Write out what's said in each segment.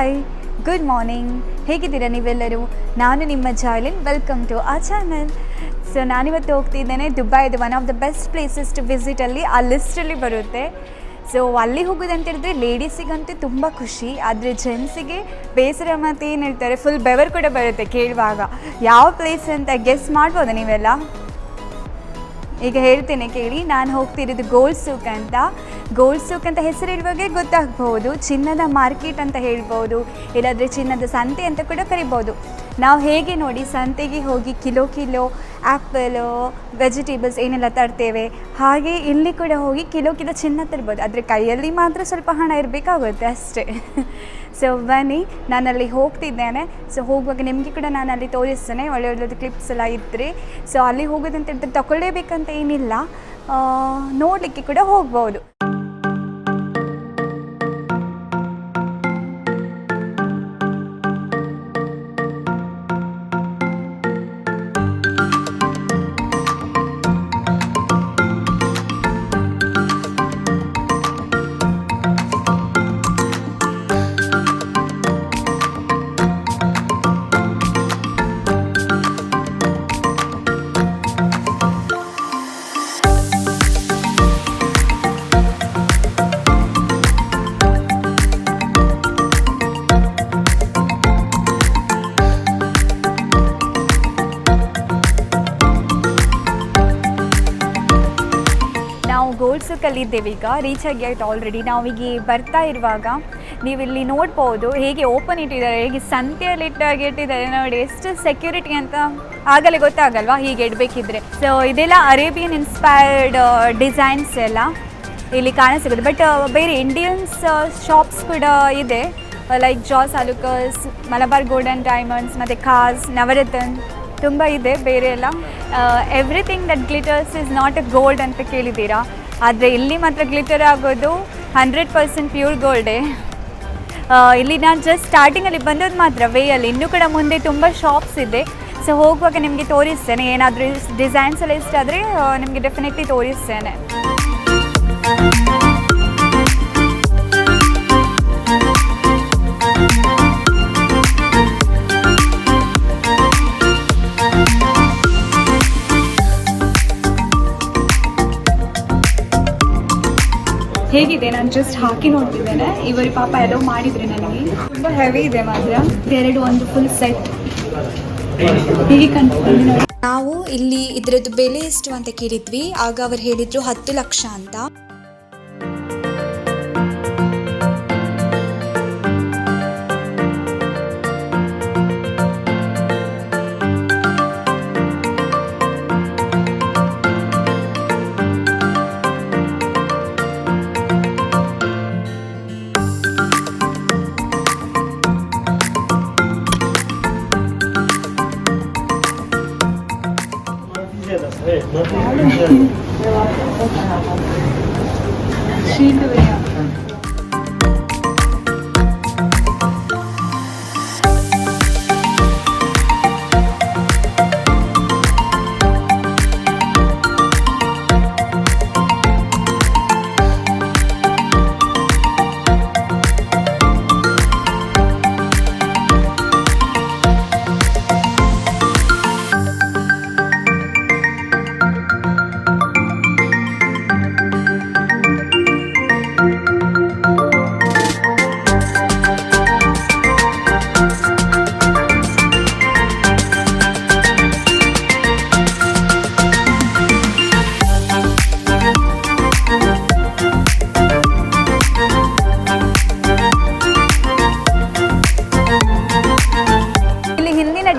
Hi, good morning. ಹೇಗಿದ್ದೀರಾ ನೀವೆಲ್ಲರೂ? ನಾನು ನಿಮ್ಮ ಜಾಯ್ಲಿನ್. ವೆಲ್ಕಮ್ ಟು ಆ ಚಾನಲ್. ಸೊ ನಾನಿವತ್ತು ಹೋಗ್ತಿದ್ದೇನೆ ದುಬೈದು one of the best places to ವಿಸಿಟಲ್ಲಿ ಆ ಲಿಸ್ಟಲ್ಲಿ ಬರುತ್ತೆ. ಸೊ ಅಲ್ಲಿ ಹೋಗೋದಂತೇಳಿದ್ರೆ ಲೇಡೀಸಿಗಂತೂ ತುಂಬ ಖುಷಿ, ಆದರೆ ಜೆಂಟ್ಸಿಗೆ ಬೇಸರ. ಮತ್ತು ಏನು ಹೇಳ್ತಾರೆ, ಫುಲ್ ಬೆವರು ಕೂಡ ಬರುತ್ತೆ ಕೇಳುವಾಗ. ಯಾವ ಪ್ಲೇಸ್ ಅಂತ ಗೆಸ್ ಮಾಡ್ಬೋದಾ ನೀವೆಲ್ಲ? ಈಗ ಹೇಳ್ತೇನೆ ಕೇಳಿ. ನಾನು ಹೋಗ್ತಿರೋದು ಗೋಲ್ಡ್ ಸೂಕ್ ಅಂತ. ಗೋಲ್ಡ್ ಸೂಕ್ ಅಂತ ಹೆಸರು ಇರುವಾಗೆ ಗೊತ್ತಾಗ್ಬೋದು, ಚಿನ್ನದ ಮಾರ್ಕೆಟ್ ಅಂತ ಹೇಳ್ಬೋದು, ಇಲ್ಲಾಂದರೆ ಚಿನ್ನದ ಸಂತೆ ಅಂತ ಕೂಡ ಕರಿಬೋದು. ನಾವು ಹೇಗೆ ನೋಡಿ ಸಂತೆಗೆ ಹೋಗಿ ಕಿಲೋ ಆ್ಯಪಲು, ವೆಜಿಟೇಬಲ್ಸ್ ಏನೆಲ್ಲ ತರ್ತೇವೆ, ಹಾಗೆ ಇಲ್ಲಿ ಕೂಡ ಹೋಗಿ ಕಿಲೋ ಚಿನ್ನ ತರ್ಬೋದು. ಆದರೆ ಕೈಯಲ್ಲಿ ಮಾತ್ರ ಸ್ವಲ್ಪ ಹಣ ಇರಬೇಕಾಗುತ್ತೆ ಅಷ್ಟೇ. ಸೊ ಬನ್ನಿ, ನಾನಲ್ಲಿ ಹೋಗ್ತಿದ್ದೇನೆ. ಸೊ ಹೋಗುವಾಗ ನಿಮಗೆ ಕೂಡ ನಾನು ಅಲ್ಲಿ ತೋರಿಸ್ತೇನೆ, ಒಳ್ಳೊಳ್ಳೆದು ಕ್ಲಿಪ್ಸ್ ಎಲ್ಲ ಇದ್ದರೆ. ಸೊ ಅಲ್ಲಿ ಹೋಗೋದಂತ ಹೇಳಿದ್ರೆ ತಗೊಳ್ಳೇಬೇಕಂತ ಏನಿಲ್ಲ, ನೋಡಲಿಕ್ಕೆ ಕೂಡ ಹೋಗ್ಬೋದು. ಗೋಲ್ಡ್ ಸೂಕಲ್ಲಿ ಇದ್ದೇವೆ, ಈಗ ರೀಚ್ ಆಗಿ ಆಯ್ತು ಆಲ್ರೆಡಿ. ನಾವೀಗ ಬರ್ತಾ ಇರುವಾಗ ನೀವು ಇಲ್ಲಿ ನೋಡ್ಬೋದು ಹೇಗೆ ಓಪನ್ ಇಟ್ಟಿದ್ದಾರೆ, ಹೇಗೆ ಸಂತೆಯಲ್ಲಿ ಇಟ್ಟಿದ್ದಾರೆ ನೋಡಿ. ಎಷ್ಟು ಸೆಕ್ಯೂರಿಟಿ ಅಂತ ಆಗಲೇ ಗೊತ್ತಾಗಲ್ವಾ ಹೀಗೆ ಇಡಬೇಕಿದ್ರೆ. ಸೊ ಇದೆಲ್ಲ ಅರೇಬಿಯನ್ ಇನ್ಸ್ಪೈರ್ಡ್ ಡಿಸೈನ್ಸ್ ಎಲ್ಲ ಇಲ್ಲಿ ಕಾಣಿಸಿಗುತ್ತೆ. ಬಟ್ ಬೇರೆ ಇಂಡಿಯನ್ಸ್ ಶಾಪ್ಸ್ ಕೂಡ ಇದೆ, ಲೈಕ್ ಜಾಸ್ ಆಲುಕಸ್, ಮಲಬಾರ್ ಗೋಲ್ಡನ್ ಡೈಮಂಡ್ಸ್, ಮತ್ತು ಖಾಸ್, ನವರತ್ನ ತುಂಬ ಇದೆ ಬೇರೆ ಎಲ್ಲ. Everything that glitters is not A gold ಅಂತ ಕೇಳಿದ್ದೀರಾ, ಆದರೆ ಇಲ್ಲಿ ಮಾತ್ರ ಗ್ಲಿಟರ್ ಆಗೋದು 100% ಪ್ಯೂರ್ ಗೋಲ್ಡೇ. ಇಲ್ಲಿ ನಾನು ಜಸ್ಟ್ ಸ್ಟಾರ್ಟಿಂಗಲ್ಲಿ ಬಂದದ್ದು ಮಾತ್ರ ವೇಯಲ್ಲಿ, ಇನ್ನೂ ಕೂಡ ಮುಂದೆ ತುಂಬ ಶಾಪ್ಸ್ ಇದೆ. ಸೊ ಹೋಗುವಾಗ ನಿಮಗೆ ತೋರಿಸ್ತೇನೆ, ಏನಾದರೂ ಡಿಸೈನ್ಸ್ ಎಲ್ಲ ಇಷ್ಟ ಆದರೆ ನಿಮಗೆ ಡೆಫಿನೆಟ್ಲಿ ತೋರಿಸ್ತೇನೆ. ಹೇಗಿದೆ, ನಾನು ಜಸ್ಟ್ ಹಾಕಿ ನೋಡ್ತಿದ್ದೇನೆ. ಇವರು ಪಾಪ ಎಲ್ಲೋ ಮಾಡಿದರೆ ನನಗೆ ತುಂಬ ಹೆವಿ ಇದೆ ಮಾತ್ರ. ಎರಡು ಒಂದು ಫುಲ್ ಸೆಟ್ ಹೀಗೆ ಕಾಣ್ತಿದ್ದೀನಿ ನೋಡಿ. ನಾವು ಇಲ್ಲಿ ಇದರದ್ದು ಬೆಲೆ ಎಷ್ಟು ಅಂತ ಕೇಳಿದ್ವಿ, ಆಗ ಅವರು ಹೇಳಿದ್ರು 10 ಲಕ್ಷ ಅಂತ.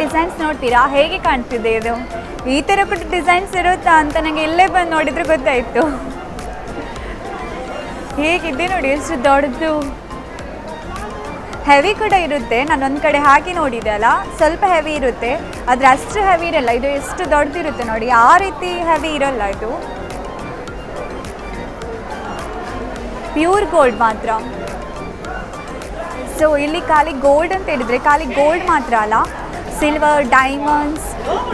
ಡಿಸೈನ್ಸ್ ನೋಡ್ತೀರಾ ಹೇಗೆ ಕಾಣ್ತಿದೆ? ಇದು ಈ ಥರ ಕೂಡ ಡಿಸೈನ್ಸ್ ಇರುತ್ತಾ ಅಂತ ನನಗೆ ಇಲ್ಲೇ ಬಂದು ನೋಡಿದ್ರೆ ಗೊತ್ತಾಯಿತು. ಹೇಗಿದೆ ನೋಡಿ, ಎಷ್ಟು ದೊಡ್ಡದು, ಹೆವಿ ಕೂಡ ಇರುತ್ತೆ. ನಾನು ಒಂದು ಕಡೆ ಹಾಕಿ ನೋಡಿದೆ ಅಲ್ಲ, ಸ್ವಲ್ಪ ಹೆವಿ ಇರುತ್ತೆ, ಆದರೆ ಅಷ್ಟು ಹೆವಿ ಇರಲ್ಲ. ಇದು ಎಷ್ಟು ದೊಡ್ಡದಿರುತ್ತೆ ನೋಡಿ, ಆ ರೀತಿ ಹೆವಿ ಇರಲ್ಲ. ಇದು ಪ್ಯೂರ್ ಗೋಲ್ಡ್ ಮಾತ್ರ. ಸೊ ಇಲ್ಲಿ ಖಾಲಿ ಗೋಲ್ಡ್ ಅಂತ ಹೇಳಿದರೆ ಖಾಲಿ ಗೋಲ್ಡ್ ಮಾತ್ರ ಅಲ್ಲ, ಸಿಲ್ವರ್, ಡೈಮಂಡ್ಸ್,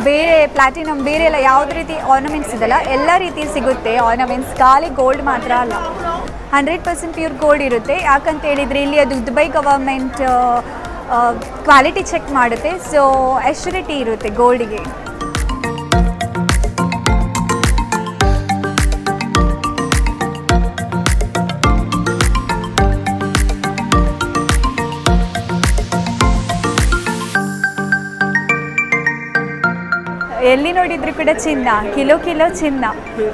ಬೇರೆ ಪ್ಲಾಟಿನಮ್, ಬೇರೆ ಎಲ್ಲ ಯಾವುದೇ ರೀತಿ ಆರ್ನಮೆಂಟ್ಸ್ ಇದೆಲ್ಲ ಎಲ್ಲ ರೀತಿ ಸಿಗುತ್ತೆ ಆರ್ನಮೆಂಟ್ಸ್, ಖಾಲಿ ಗೋಲ್ಡ್ ಮಾತ್ರ ಅಲ್ಲ. 100% ಪ್ಯೂರ್ ಗೋಲ್ಡ್ ಇರುತ್ತೆ. ಯಾಕಂತ ಹೇಳಿದರೆ ಇಲ್ಲಿ ಅದು ದುಬೈ ಗವರ್ಮೆಂಟ್ ಕ್ವಾಲಿಟಿ ಚೆಕ್ ಮಾಡುತ್ತೆ. ಸೊ ಅಶ್ಯೂರಿಟಿ ಇರುತ್ತೆ ಗೋಲ್ಡಿಗೆ. ಎಲ್ಲಿ ನೋಡಿದ್ರು ಕೂಡ ಚಿನ್ನ, ಕಿಲೋ ಚಿನ್ನ.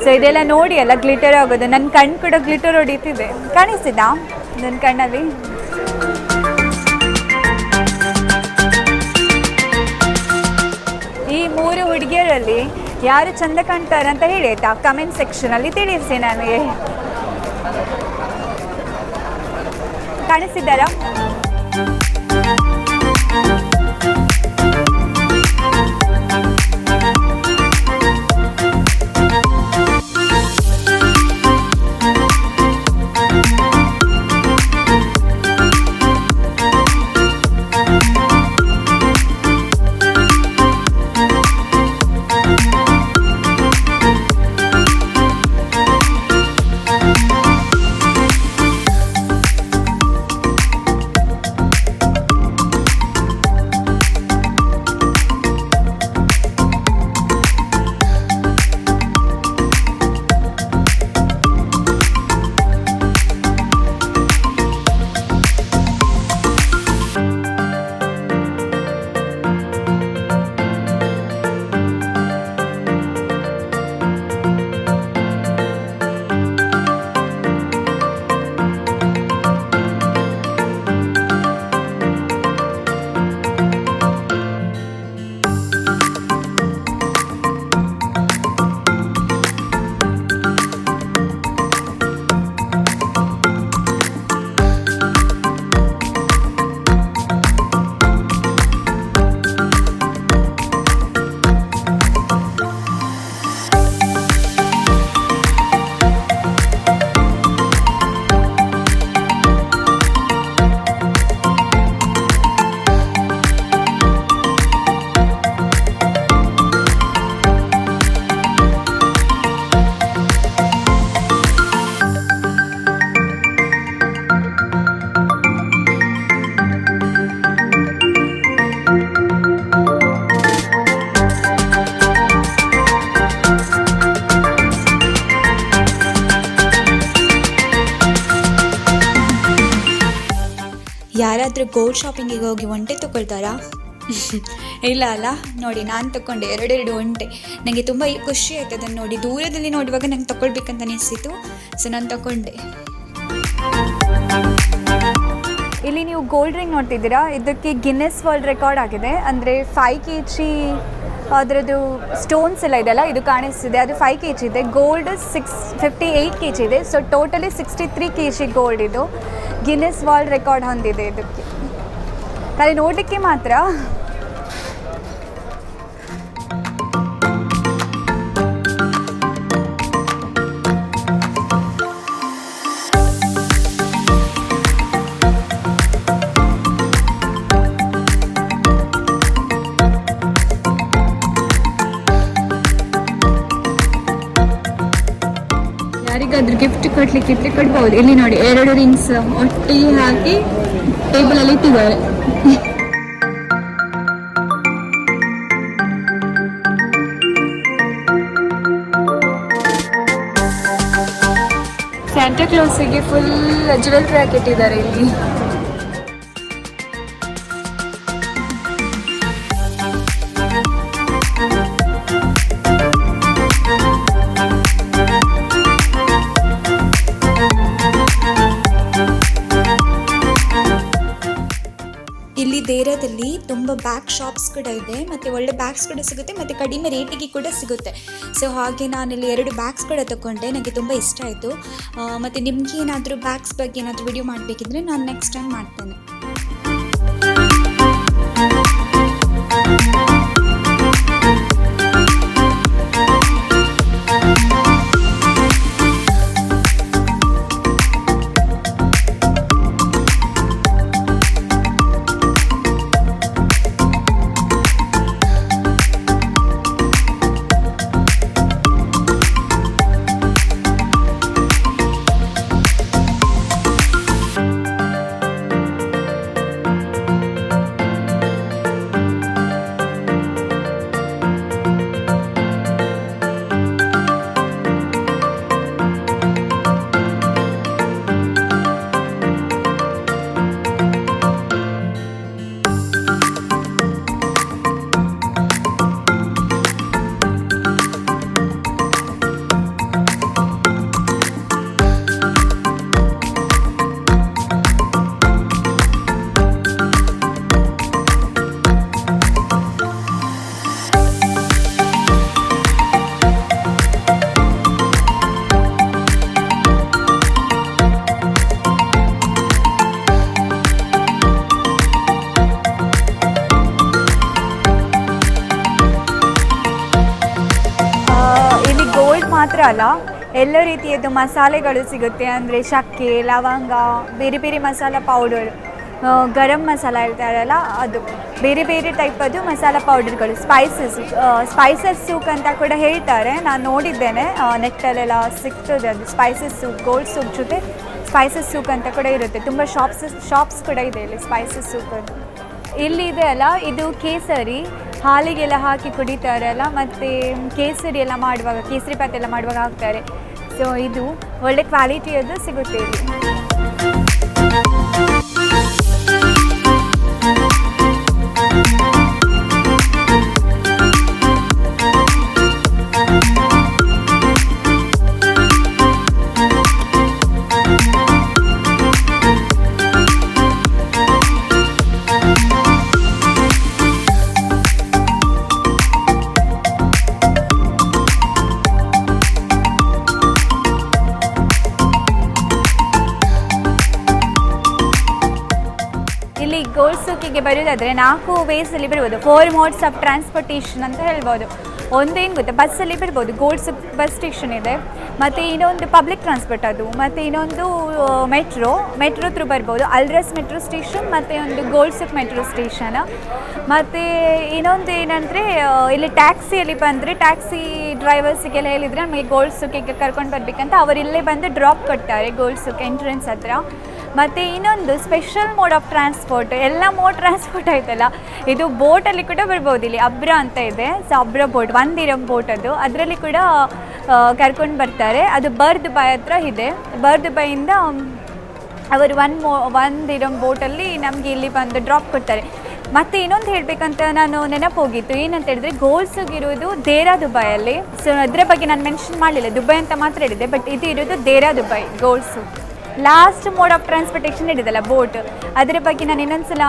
ಸೊ ಇದೆಲ್ಲ ನೋಡಿ ಎಲ್ಲ ಗ್ಲಿಟರ್ ಆಗೋದು. ನನ್ನ ಕಣ್ಣು ಕೂಡ ಗ್ಲಿಟರ್ ಹೊಡಿತಿದೆ, ಕಾಣಿಸ್ತಿದ್ದ ನನ್ನ ಕಣ್ಣಲ್ಲಿ. ಈ 3 ಹುಡುಗಿಯರಲ್ಲಿ ಯಾರು ಚಂದ ಕಾಣ್ತಾರೆ ಅಂತ ಹೇಳಿ ಆಯ್ತಾ, ಕಮೆಂಟ್ ಸೆಕ್ಷನಲ್ಲಿ ತಿಳಿಸಿ ನನಗೆ. ಕಾಣಿಸ್ತಿದ್ದಾರಾ? ಯಾರಾದರೂ ಗೋಲ್ಡ್ ಶಾಪಿಂಗಿಗೆ ಹೋಗಿ ಒಂಟೆ ತೊಗೊಳ್ತಾರಾ? ಇಲ್ಲ ಅಲ್ಲ. ನೋಡಿ, ನಾನು ತಗೊಂಡೆ 2 ಒಂಟೆ. ನನಗೆ ತುಂಬ ಖುಷಿ ಆಯ್ತು ಅದನ್ನು ನೋಡಿ. ದೂರದಲ್ಲಿ ನೋಡುವಾಗ ನಂಗೆ ತಗೊಳ್ಬೇಕಂತ ಅನಿಸಿತು. ಸೊ ನಾನು ತಗೊಂಡೆ. ಇಲ್ಲಿ ನೀವು ಗೋಲ್ಡ್ ರಿಂಗ್ ನೋಡ್ತಿದ್ದೀರಾ, ಇದಕ್ಕೆ ಗಿನ್ನೆಸ್ ವರ್ಲ್ಡ್ ರೆಕಾರ್ಡ್ ಆಗಿದೆ. ಅಂದರೆ 5 kg ಅದರದ್ದು ಸ್ಟೋನ್ಸ್ ಎಲ್ಲ ಇದೆಲ್ಲ ಇದು ಕಾಣಿಸ್ತಿದೆ. ಅದು 5 kg ಇದೆ. ಗೋಲ್ಡ್ 58 kg ಇದೆ. ಸೊ ಟೋಟಲಿ 63 kg ಗೋಲ್ಡ್ ಇದು ಗಿನ್ನೆಸ್ ವರ್ಲ್ಡ್ ರೆಕಾರ್ಡ್ ಹೊಂದಿದೆ. ಇದಕ್ಕೆ ಖಾಲಿ ನೋಡಲಿಕ್ಕೆ ಮಾತ್ರ. ಯಾರಿಗಾದ್ರೂ ಗಿಫ್ಟ್ ಕೊಡ್ಲಿಕ್ಕಿದ್ರೆ ಕೊಡ್ಬೋದು. ಇಲ್ಲಿ ನೋಡಿ, 2 ರಿಂಗ್ಸ್ ಒಟ್ಟಿಗೆ ಹಾಕಿ ಟೇಬಲಲ್ಲಿ ಇಟ್ಟಿದ್ದಾರೆ. ಸ್ಯಾಂಟಾ ಕ್ಲಾಸಿಗೆ ಫುಲ್ ಜ್ಯುವೆಲ್ರಿ ಹಾಕಿಟ್ಟಿದ್ದಾರೆ ಇಲ್ಲಿ. ಇಲ್ಲಿ ದೇರಾದಲ್ಲಿ ತುಂಬ ಬ್ಯಾಗ್ ಶಾಪ್ಸ್ ಕೂಡ ಇದೆ, ಮತ್ತು ಒಳ್ಳೆ ಬ್ಯಾಗ್ಸ್ ಕೂಡ ಸಿಗುತ್ತೆ, ಮತ್ತು ಕಡಿಮೆ ರೇಟಿಗೆ ಕೂಡ ಸಿಗುತ್ತೆ. ಸೊ ಹಾಗೆ ನಾನಿಲ್ಲಿ 2 ಬ್ಯಾಗ್ಸ್ ಕೂಡ ತಗೊಂಡೆ. ನನಗೆ ತುಂಬ ಇಷ್ಟ ಆಯಿತು. ಮತ್ತು ನಿಮಗೆ ಏನಾದರೂ ಬ್ಯಾಗ್ಸ್ ಬಗ್ಗೆ ಏನಾದರೂ ವಿಡಿಯೋ ಮಾಡಬೇಕಿದ್ರೆ ನಾನು ನೆಕ್ಸ್ಟ್ ಟೈಮ್ ಮಾಡ್ತೇನೆ. ಅಲ್ಲ, ಎಲ್ಲ ರೀತಿಯದ್ದು ಮಸಾಲೆಗಳು ಸಿಗುತ್ತೆ. ಅಂದರೆ ಚಕ್ಕೆ, ಲವಂಗ, ಬೇರೆ ಬೇರೆ ಮಸಾಲ ಪೌಡರ್, ಗರಂ ಮಸಾಲ ಹೇಳ್ತಾರಲ್ಲ ಅದು, ಬೇರೆ ಬೇರೆ ಟೈಪದ್ದು ಮಸಾಲ ಪೌಡರ್ಗಳು, ಸ್ಪೈಸಸ್ ಸೂಪ್ ಅಂತ ಕೂಡ ಹೇಳ್ತಾರೆ. ನಾನು ನೋಡಿದ್ದೇನೆ, ನೆಟ್ಟಲ್ಲೆಲ್ಲ ಸಿಗ್ತದೆ ಅದು. ಸ್ಪೈಸಸ್ ಸೂಪ್, ಗೋಲ್ಡ್ ಸೂಪ್ ಜೊತೆ ಸ್ಪೈಸಸ್ ಸೂಪ್ ಅಂತ ಕೂಡ ಇರುತ್ತೆ. ತುಂಬ ಶಾಪ್ಸ್ ಕೂಡ ಇದೆ ಇಲ್ಲಿ ಸ್ಪೈಸಸ್ ಸೂಪದ್ದು. ಇಲ್ಲಿ ಇದೆ ಅಲ್ಲ, ಇದು ಕೇಸರಿ, ಹಾಲಿಗೆಲ್ಲ ಹಾಕಿ ಕುಡಿತಾರಲ್ಲ, ಮತ್ತು ಕೇಸರಿ ಎಲ್ಲ ಮಾಡುವಾಗ, ಕೇಸರಿ ಭಾತ್ ಎಲ್ಲ ಮಾಡುವಾಗ ಹಾಕ್ತಾರೆ. ಸೊ ಇದು ಒಳ್ಳೆ ಕ್ವಾಲಿಟಿಯದ್ದು ಸಿಗುತ್ತೆ ಇಲ್ಲಿ. ಇಲ್ಲಿ ಗೋಲ್ಡ್ ಸೂಕಿಗೆ ಬರೋದಾದರೆ 4 ವೇಸಲ್ಲಿ ಬರ್ಬೋದು. 4 ಮೋಡ್ಸ್ ಆಫ್ ಟ್ರಾನ್ಸ್ಪೋರ್ಟೇಷನ್ ಅಂತ ಹೇಳ್ಬೋದು. ಒಂದೇನು ಗೊತ್ತಾ, ಬಸ್ಸಲ್ಲಿ ಬರ್ಬೋದು, ಗೋಲ್ಡ್ ಸೂಕ್ ಬಸ್ ಸ್ಟೇಷನ್ ಇದೆ, ಮತ್ತು ಇನ್ನೊಂದು ಪಬ್ಲಿಕ್ ಟ್ರಾನ್ಸ್ಪೋರ್ಟ್ ಅದು, ಮತ್ತು ಇನ್ನೊಂದು ಮೆಟ್ರೋ ಥ್ರೂ ಬರ್ಬೋದು, ಅಲ್ರಸ್ ಮೆಟ್ರೋ ಸ್ಟೇಷನ್, ಮತ್ತು ಒಂದು ಗೋಲ್ಡ್ ಸೂಕ್ ಮೆಟ್ರೋ ಸ್ಟೇಷನ್. ಮತ್ತು ಇನ್ನೊಂದು ಏನಂದರೆ, ಇಲ್ಲಿ ಟ್ಯಾಕ್ಸಿಯಲ್ಲಿ ಬಂದರೆ ಟ್ಯಾಕ್ಸಿ ಡ್ರೈವರ್ಸಿಗೆಲ್ಲ ಹೇಳಿದರೆ ನಮಗೆ ಗೋಲ್ಡ್ ಸೂಕಿಗೆ ಕರ್ಕೊಂಡು ಬರಬೇಕಂತ, ಅವರು ಇಲ್ಲೇ ಬಂದು ಡ್ರಾಪ್ ಕೊಡ್ತಾರೆ ಗೋಲ್ಡ್ ಸೂಕ್ ಎಂಟ್ರೆನ್ಸ್ ಹತ್ರ. ಮತ್ತು ಇನ್ನೊಂದು ಸ್ಪೆಷಲ್ ಮೋಡ್ ಆಫ್ ಟ್ರಾನ್ಸ್ಪೋರ್ಟ್, ಎಲ್ಲ ಮೋಡ್ ಟ್ರಾನ್ಸ್ಪೋರ್ಟ್ ಆಯ್ತಲ್ಲ, ಇದು ಬೋಟಲ್ಲಿ ಕೂಡ ಬರ್ಬೋದು. ಇಲ್ಲಿ ಅಬ್ರಾ ಅಂತ ಇದೆ, ಸೊ ಅಬ್ರಾ ಬೋಟ್, 1 ದಿರಂ ಬೋಟ್ ಅದು, ಅದರಲ್ಲಿ ಕೂಡ ಕರ್ಕೊಂಡು ಬರ್ತಾರೆ. ಅದು ದುಬೈ ಹತ್ರ ಇದೆ. ದುಬೈಯಿಂದ ಅವರು 1 ದಿರಂ ಬೋಟಲ್ಲಿ ನಮಗೆ ಇಲ್ಲಿ ಬಂದು ಡ್ರಾಪ್ ಕೊಡ್ತಾರೆ. ಮತ್ತು ಇನ್ನೊಂದು ಹೇಳಬೇಕಂತ ನಾನು ನೆನಪೋಗಿತ್ತು, ಏನಂತ ಹೇಳಿದ್ರೆ ಗೋಲ್ಡ್ ಸೂಕ್ ಇರೋದು ದುಬೈಯಲ್ಲಿ. ಸೊ ಅದರ ಬಗ್ಗೆ ನಾನು ಮೆನ್ಷನ್ ಮಾಡಲಿಲ್ಲ, ದುಬೈ ಅಂತ ಮಾತ್ರ ಹೇಳಿದೆ, ಬಟ್ ಇದು ಇರೋದು Dubai gold souk. Last mode of transportation ಹಿಡಿದಲ್ಲ ಬೋಟ್, ಅದರ ಬಗ್ಗೆ ನಾನು ಇನ್ನೊಂದ್ಸಲ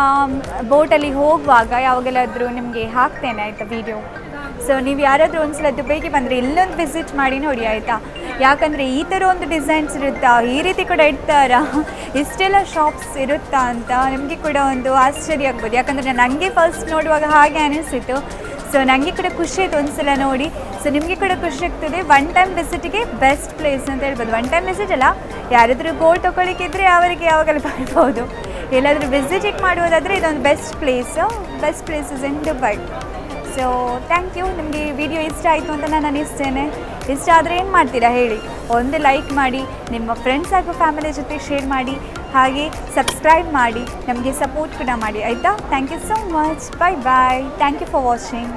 ಬೋಟಲ್ಲಿ ಹೋಗುವಾಗ ಯಾವಾಗೆಲ್ಲಾದರೂ ನಿಮಗೆ ಹಾಕ್ತೇನೆ ಆಯಿತಾ ವಿಡಿಯೋ. ಸೊ ನೀವು ಯಾರಾದರೂ ಒಂದ್ಸಲ ದುಬೈಗೆ ಬಂದರೆ ಇಲ್ಲೊಂದು ವಿಸಿಟ್ ಮಾಡಿ ನೋಡಿ ಆಯಿತಾ. ಯಾಕಂದರೆ ಈ ಥರ ಒಂದು ಡಿಸೈನ್ಸ್ ಇರುತ್ತಾ, ಈ ರೀತಿ ಕೂಡ ಇಡ್ತಾರಾ, ಇಷ್ಟೆಲ್ಲ ಶಾಪ್ಸ್ ಇರುತ್ತಾ ಅಂತ ನಿಮಗೆ ಕೂಡ ಒಂದು ಆಶ್ಚರ್ಯ ಆಗ್ಬೋದು. ಯಾಕಂದರೆ ನನಗೆ ಫಸ್ಟ್ ನೋಡುವಾಗ ಹಾಗೆ ಅನಿಸಿತು. ಸೊ ನನಗೆ ಕೂಡ ಖುಷಿ ಆಯಿತು ಒಂದ್ಸಲ ನೋಡಿ. ಸೊ ನಿಮಗೆ ಕೂಡ ಖುಷಿ ಆಗ್ತದೆ. 1 ಟೈಮ್ ವಿಸಿಟಿಗೆ ಬೆಸ್ಟ್ ಪ್ಲೇಸ್ ಅಂತ ಹೇಳ್ಬೋದು. 1 ಟೈಮ್ ವಿಸಿಟ್ ಅಲ್ಲ, ಯಾರಾದರೂ ಗೋಲ್ಡ್ ತೊಗೊಳ್ಳಿಕ್ಕಿದ್ರೆ ಅವರಿಗೆ ಯಾವಾಗಲೂ ಬರ್ಬೋದು. ಎಲ್ಲಾದರೂ ವಿಸಿಟಿಗೆ ಮಾಡುವುದಾದರೆ ಇದೊಂದು best places in Dubai. So thank you. ನಿಮಗೆ ವಿಡಿಯೋ ಇಷ್ಟ ಆಯಿತು ಅಂತ ನಾನು ಅನಿಸ್ತೇನೆ. ಇಷ್ಟ ಆದರೆ ಏನು ಮಾಡ್ತೀರಾ ಹೇಳಿ, ಒಂದು ಲೈಕ್ ಮಾಡಿ, ನಿಮ್ಮ ಫ್ರೆಂಡ್ಸ್ ಹಾಗೂ ಫ್ಯಾಮಿಲಿ ಜೊತೆ ಶೇರ್ ಮಾಡಿ, ಹಾಗೆ ಸಬ್ಸ್ಕ್ರೈಬ್ ಮಾಡಿ, ನಮಗೆ ಸಪೋರ್ಟ್ ಕೂಡ ಮಾಡಿ ಆಯಿತಾ. Thank you so much. Bye. Thank you for watching.